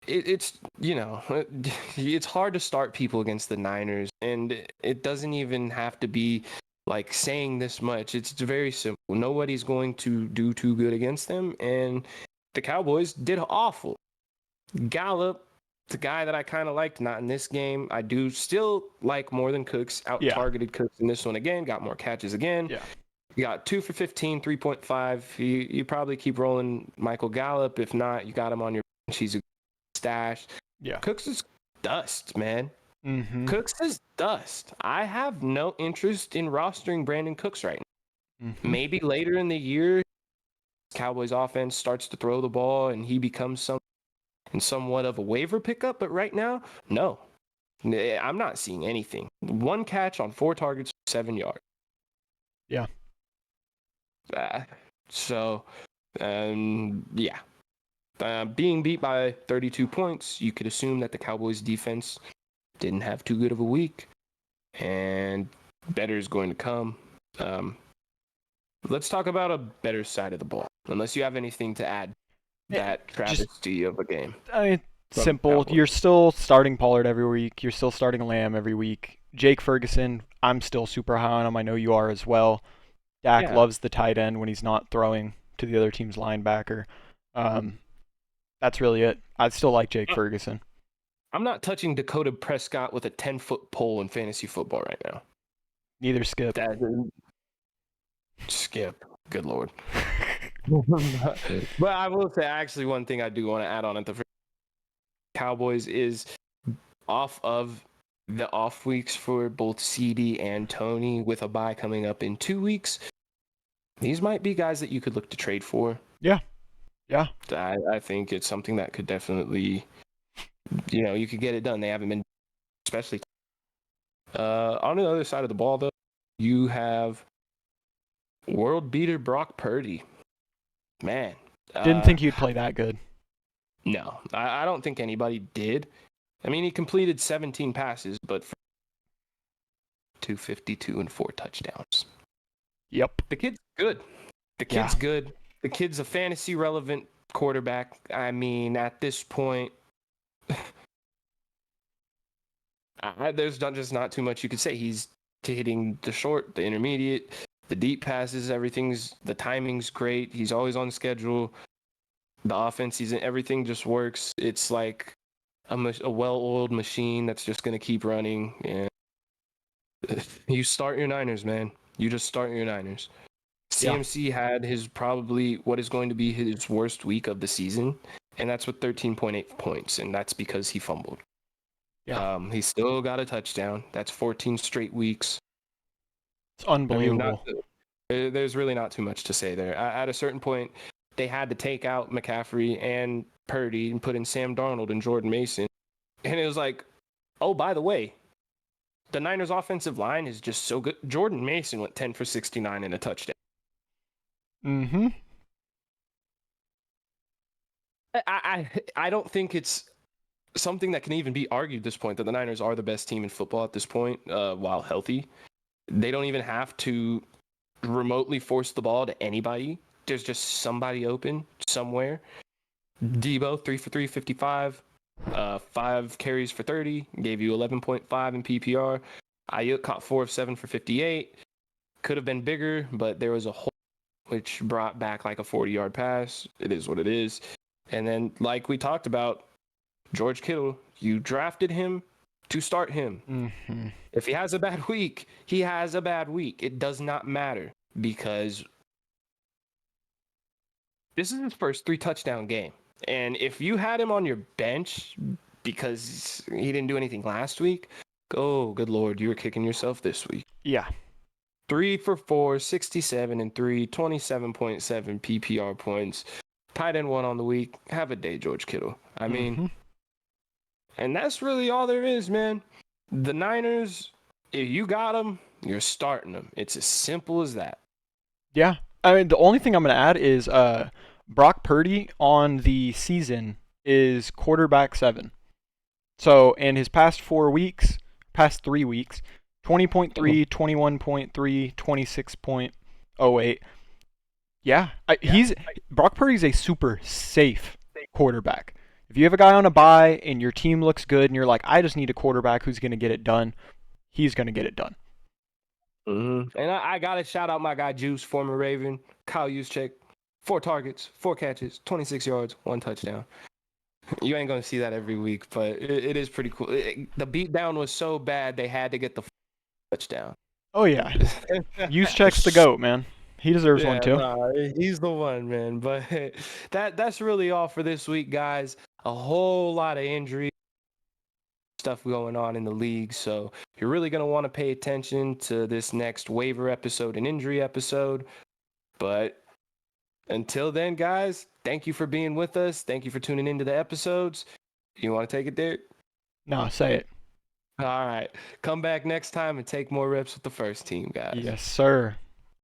It's hard to start people against the Niners, and it doesn't even have to be like saying this much. It's very simple. Nobody's going to do too good against them, and the Cowboys did awful. Gallup, the guy that I kind of liked, not in this game. I do still like more than Cooks. Out-targeted Cooks in this one again, got more catches again. Yeah. You got 2 for 15, 3.5. You probably keep rolling Michael Gallup. If not, you got him on your bench. He's a stash. Yeah. Cooks is dust, man. Cooks is dust. I have no interest in rostering Brandon Cooks right now. Maybe later in the year, Cowboys offense starts to throw the ball and he becomes somewhat of a waiver pickup. But right now, no. I'm not seeing anything. 1 catch on 4 targets, 7 yards. Yeah. Being beat by 32 points, you could assume that the Cowboys defense didn't have too good of a week, and better is going to come. Let's talk about a better side of the ball, unless you have anything to add that travesty of a game. Simple. You're still starting Pollard every week. You're still starting Lamb every week. Jake Ferguson, I'm still super high on him. I know you are as well. Dak loves the tight end when he's not throwing to the other team's linebacker. That's really it. I'd still like Jake Ferguson. I'm not touching Dakota Prescott with a 10-foot pole in fantasy football right now. Neither Skip. Skip. Good Lord. But I will say, actually, one thing I do want to add on at the Cowboys is off of the off weeks for both CD and Tony with a bye coming up in 2 weeks. These might be guys that you could look to trade for. Yeah. I think it's something that could definitely, you could get it done. They haven't been, especially. On the other side of the ball, though, you have world beater Brock Purdy. Man. Didn't think he'd play that good. No, I don't think anybody did. I mean, he completed 17 passes, but for 252 and 4 touchdowns. Yep. The kid's good. The kid's good. The kid's a fantasy relevant quarterback. I mean, at this point, there's just not too much you could say. He's hitting the short, the intermediate, the deep passes. The timing's great. He's always on schedule. The offense, everything just works. It's like a well-oiled machine that's just going to keep running. And you start your Niners, man. You just start your Niners. CMC had probably what is going to be his worst week of the season, and that's with 13.8 points, and that's because he fumbled. Yeah. He still got a touchdown. That's 14 straight weeks. It's unbelievable. There's really not too much to say there. At a certain point, they had to take out McCaffrey and Purdy and put in Sam Darnold and Jordan Mason. And it was like, oh, by the way, the Niners offensive line is just so good. Jordan Mason went 10 for 69 and a touchdown. Mm-hmm. I don't think it's something that can even be argued at this point that the Niners are the best team in football at this point while healthy. They don't even have to remotely force the ball to anybody. There's just somebody open somewhere. Debo, 3 for 3, 55. 5 carries for 30. Gave you 11.5 in PPR. Ayuk caught 4 of 7 for 58. Could have been bigger, but there was a hole which brought back like a 40-yard pass. It is what it is. And then, like we talked about, George Kittle, you drafted him to start him. Mm-hmm. If he has a bad week, he has a bad week. It does not matter because this is his first 3-touchdown game. And if you had him on your bench because he didn't do anything last week, oh, good Lord, you were kicking yourself this week. Yeah. 3 for 4, 67 and 3, 27.7 PPR points. Tight end 1 on the week. Have a day, George Kittle. I mean, and that's really all there is, man. The Niners, if you got them, you're starting them. It's as simple as that. Yeah. I mean, the only thing I'm going to add is Brock Purdy on the season is quarterback 7. So, in his past 3 weeks, 20.3, 21.3, 26.08. Yeah, Brock Purdy's a super safe quarterback. If you have a guy on a bye and your team looks good and you're like, I just need a quarterback who's going to get it done, he's going to get it done. Mm-hmm. And I got to shout out my guy Juice, former Raven, Kyle Juszczyk, 4 targets, 4 catches, 26 yards, 1 touchdown. You ain't going to see that every week, but it is pretty cool. The beatdown was so bad they had to get the touchdown. Oh, yeah. Juszczyk's the GOAT, man. He deserves one, too. He's the one, man. But that's really all for this week, guys. A whole lot of injury stuff going on in the league. So you're really going to want to pay attention to this next waiver episode and injury episode. But until then, guys, thank you for being with us. Thank you for tuning into the episodes. You want to take it, Derek? No, say it. All right. Come back next time and take more reps with the first team, guys. Yes, sir.